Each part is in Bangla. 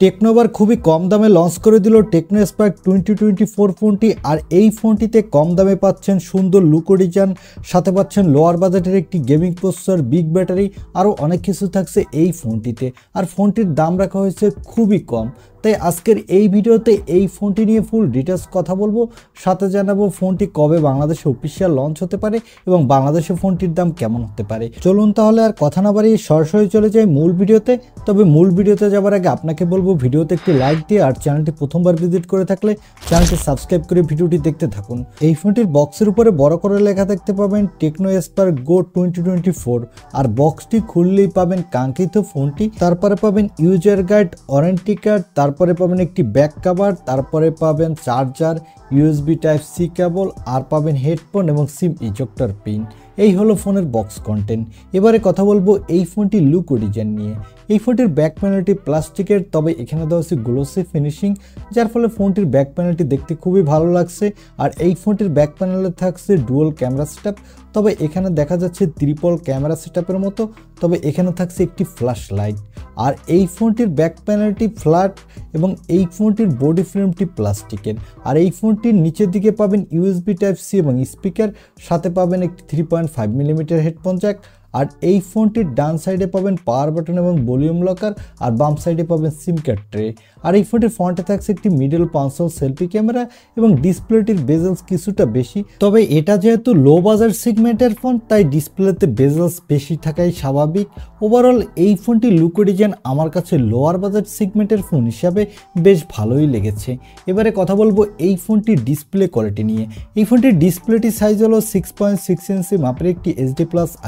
টেকনোবার খুবই কম দামে লঞ্চ করে দিল টেকনো স্পার্ক 2024 ফোনটি। আর এই ফোনটিতে কম দামে পাচ্ছেন সুন্দর লুকো ডিজাইন, সাথে পাচ্ছেন লোয়ার বাজেটের একটি গেমিং প্রসেসর, বিগ ব্যাটারি, আরও অনেক কিছু থাকছে এই ফোনটিতে। আর ফোনটির দাম রাখা হয়েছে খুবই কম। তাই আজকের এই ভিডিওতে এই ফোনটি নিয়ে ফুল ডিটেলস কথা বলবো, সাথে জানাবো ফোনটি কবে বাংলাদেশে অফিসিয়াল লঞ্চ হতে পারে এবং বাংলাদেশে ফোনটির দাম কেমন হতে পারে। চলুন তাহলে আর কথা না বাড়িয়ে সরাসরি চলে যাই মূল ভিডিওতে। তবে মূল ভিডিওতে যাবার আগে আপনাকে বলবো ভিডিওতে একটি লাইক দিয়ে, আর চ্যানেলটি প্রথমবার ভিজিট করে থাকলে চ্যানেলটি সাবস্ক্রাইব করে ভিডিওটি দেখতে থাকুন। এই ফোনটির বক্সের উপরে বড় করে লেখা দেখতে পাবেন টেকনো স্পার্ক গো 2024। আর বক্সটি খুললেই পাবেন কাঙ্ক্ষিত ফোনটি, তারপরে পাবেন ইউজার গাইড, ওয়ারেন্টি কার্ড, তারপরে পাবেন একটি ব্যাক কভার, তারপরে পাবেন charger, USB type C cable, আর পাবেন হেডফোন এবং সিম ইজেক্টর পিন। এই হলো ফোনের বক্স কন্টেন্ট। এবারে কথা বলবো এই ফোনটির লুক ও ডিজাইন নিয়ে। এই ফোনটির ব্যাক প্যানেলটি প্লাস্টিকের, তবে এখানে দেওয়া হচ্ছে গ্লোসি ফিনিশিং, যার ফলে ফোনটির ব্যাক প্যানেলটি দেখতে খুবই ভালো লাগছে। আর এই ফোনটির ব্যাক প্যানেলে থাকছে ডুয়াল ক্যামেরা সেটআপ, তবে এখানে দেখা যাচ্ছে ট্রিপল ক্যামেরা সেটআপের মতো, তবে এখানে থাকছে একটি ফ্ল্যাশ লাইট। আর এই ফোনটির ব্যাক প্যানেলটি ফ্ল্যাট এবং এই ফোনটির বডি ফ্রেমটি প্লাস্টিকের। আর এই ফোনটির নিচের দিকে পাবেন ইউএসবি টাইপ সি এবং স্পিকার, সাথে পাবেন একটি 3.5 মিলিমিটার হেডফোন জ্যাক। আর এই ফোনটির ডান সাইডে পাবেন পাওয়ার বাটন এবং ভলিউম লকার, আর বাম সাইডে পাবেন সিম কার্ড ট্রে। আর এই ফোনটির ফ্রন্টে থাকছে একটি মিডল পাঁচশো সেলফি ক্যামেরা এবং ডিসপ্লেটির বেজেলস কিছুটা বেশি, তবে এটা যেহেতু লো বাজার সেগমেন্টের ফোন তাই ডিসপ্লেতে বেজেলস বেশি থাকাই স্বাভাবিক। ওভারঅল এই ফোনটি লুক ও ডিজাইন আমার কাছে লোয়ার বাজার সেগমেন্টের ফোন হিসাবে বেশ ভালোই লেগেছে। এবারে কথা বলবো এই ফোনটির ডিসপ্লে কোয়ালিটি নিয়ে। এই ফোনটির ডিসপ্লেটি সাইজ হলো 6.6 ইঞ্চি মাপের একটি HD+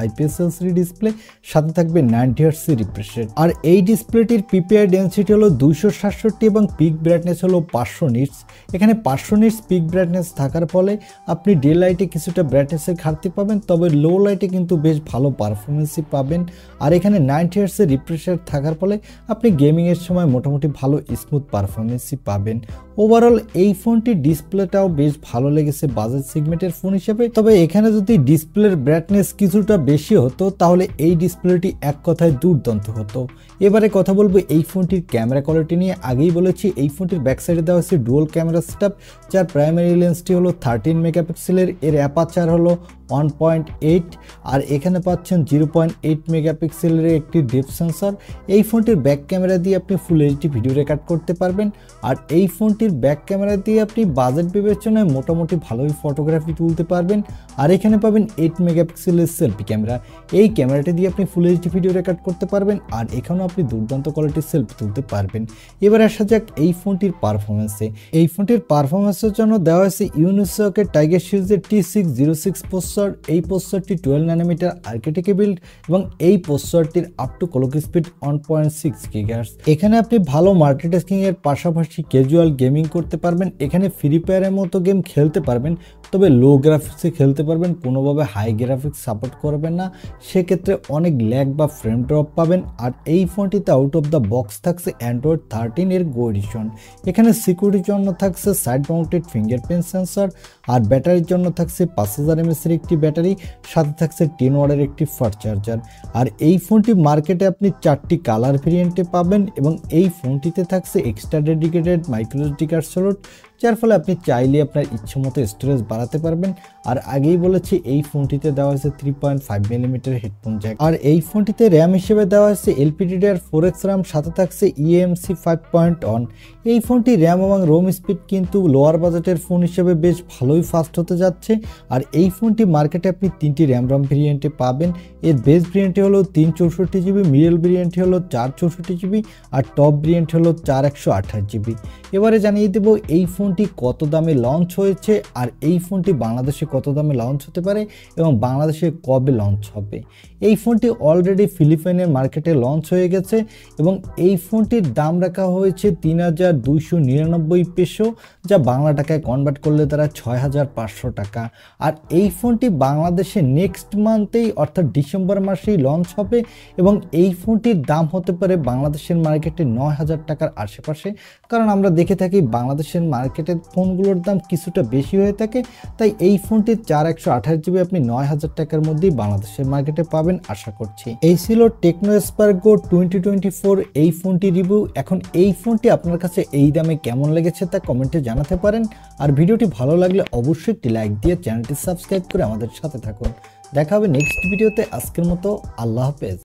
IPS LCD ডিসপ্লে, সাথে থাকবে 90 Hz রিফ্রেশ রেট। আর এই ডিসপ্লেটির PPI ডেনসিটি হলো 267 এবং পিক ব্রাইটনেস হলো 500 নিটস। এখানে 500 নিটস পিক ব্রাইটনেস থাকার ফলে আপনি ডে লাইটে কিছুটা ব্রাইটনেসের ঘাটতি পাবেন, তবে লো লাইটে কিন্তু বেশ ভালো পারফরমেন্সই পাবেন। আর এখানে 90 Hz রিফ্রেশ রেট থাকার ফলে আপনি গেমিংয়ের সময় মোটামুটি ভালো স্মুথ পারফরমেন্সই পাবেন। ওভারঅল এই ফোনটির ডিসপ্লেটাও বেশ ভালো লেগেছে বাজেট সেগমেন্টের ফোন হিসেবে, তবে এখানে যদি ডিসপ্লের ব্রাইটনেস কিছুটা বেশি হতো তাহলে এই ডিসপ্লেটি এক কথায় দুর্দান্ত হতো। এবারে কথা বলবো এই ফোনটির ক্যামেরা কোয়ালিটি নিয়ে। আগেই বলেছি এই ফোনটির ব্যাক সাইডে দেওয়া হচ্ছে ডুয়াল ক্যামেরা সেটআপ, যার প্রাইমারি লেন্সটি হলো 13 মেগাপিক্সেলের, এর অ্যাপারচার হলো 1.8, আর এখানে পাচ্ছেন 0.8 মেগাপিক্সেলের একটি ডেপথ সেন্সর। এই ফোনটির ব্যাক ক্যামেরা দিয়ে আপনি ফুল এইচডি ভিডিও রেকর্ড করতে পারবেন। আর এই ফোনটির ব্যাক ক্যামেরা দিয়ে আপনি বাজেট বিবেচনায় মোটামুটি ভালোই ফটোগ্রাফি তুলতে পারবেন। আর এখানে পাবেন 8 মেগাপিক্সেলের সেলফি ক্যামেরা। এই ক্যামেরাটি দিয়ে আপনি ফুল এইচডি ভিডিও রেকর্ড করতে পারবেন, আর এখানেও আপনি দুর্দান্ত কোয়ালিটির সেলফি তুলতে পারবেন। এবার আসা যাক এই ফোনটির পারফরমেন্সে। এই ফোনটির পারফরমেন্সের জন্য দেওয়া হয়েছে ইউনিসকের টাইগার সিরিজের T606 প্রসেসর। এই প্রসেসরটি 12 ন্যানোমিটার আর্কিটেক্টে বিল্ড এবং এই প্রসেসরটির up to clock speed 1.6 GHz। এখানে আপনি ভালো মাল্টিটাস্কিং এর পাশাপাশি ক্যাজুয়াল গেমিং করতে পারবেন। এখানে ফ্রি ফায়ারের মতো গেম খেলতে পারবেন, তবে লো গ্রাফিক্সে খেলতে পারবেন, কোনোভাবে হাই গ্রাফিক্স সাপোর্ট করবেন না, সেক্ষেত্রে অনেক ল্যাগ বা ফ্রেম ড্রপ পাবেন। আর এই ফোনটিতে আউট অফ দ্য বক্স থাকছে অ্যান্ড্রয়েড 13 এর গো এডিশন। এখানে সিকিউরিটির জন্য থাকছে সাইড মাউন্টেড ফিঙ্গারপ্রিন্ট সেন্সর, আর ব্যাটারির জন্য থাকছে 5000 mAh এর একটি ব্যাটারি, সাথে থাকছে 10 ওয়াটের একটি ফাস্ট চার্জার। আর এই ফোনটি মার্কেটে আপনি 4টি কালার ভেরিয়েন্টে পাবেন এবং এই ফোনটিতে থাকছে এক্সট্রা ডেডিকেটেড মাইক্রোএসডি স্লট, যার ফলে আপনি চাইলে আপনার ইচ্ছে মতো স্টোরেজ বাড়াতে পারবেন। আর আগেই বলেছি এই ফোনটিতে দেওয়া হয়েছে 3.5 মিলিমিটার হেডফোন জ্যাক। আর এই ফোনটিতে র্যাম হিসেবে দেওয়া হয়েছে LPDDR4X RAM, সাথে থাকছে eMMC 5.1। এই ফোনটি র্যাম এবং রোম স্পিড কিন্তু লোয়ার বাজেটের ফোন হিসেবে বেশ ভালোই ফাস্ট হতে যাচ্ছে। আর এই ফোনটি মার্কেটে আপনি 3টি র্যাম রম ভেরিয়েন্টে পাবেন। এর বেস ভেরিয়েন্টটি হলো 364GB, মিডল ভেরিয়েন্টটি হলো 464GB, আর টপ ভেরিয়েন্ট হলো 4128GB। এবারে জানিয়ে দেব এই ফোনটি কত দামে লঞ্চ হয়েছে, আর এই ফোনটি বাংলাদেশে কত দামে লঞ্চ হতে পারে এবং বাংলাদেশে কবে লঞ্চ হবে। এই ফোনটি অলরেডি ফিলিপাইনের মার্কেটে লঞ্চ হয়ে গেছে এবং এই ফোনটির দাম রাখা হয়েছে 3299 পেসো, যা বাংলা টাকায় কনভার্ট করলে তারা 6500 টাকা। আর এই ফোনটি বাংলাদেশে নেক্সট মান্থেই অর্থাৎ ডিসেম্বর মাসেই লঞ্চ হবে এবং এই ফোনটির দাম হতে পারে বাংলাদেশের মার্কেটে 9000 টাকার আশেপাশে, কারণ আমরা দেখে থাকি বাংলাদেশের মার্কেট মার্কেটের ফোনগুলোর দাম কিছুটা বেশি হয়ে থাকে, তাই এই ফোনটির 4128GB আপনি 9000 টাকার মধ্যেই বাংলাদেশের মার্কেটে পাবেন আশা করছি। এই ছিল টেকনো স্পার্ক গো 2024 এই ফোনটি রিভিউ। এখন এই ফোনটি আপনার কাছে এই দামে কেমন লেগেছে তা কমেন্টে জানাতে পারেন। আর ভিডিওটি ভালো লাগলে অবশ্যই একটি লাইক দিয়ে চ্যানেলটি সাবস্ক্রাইব করে আমাদের সাথে থাকুন। দেখা হবে নেক্সট ভিডিওতে। আজকের মতো আল্লাহ হাফেজ।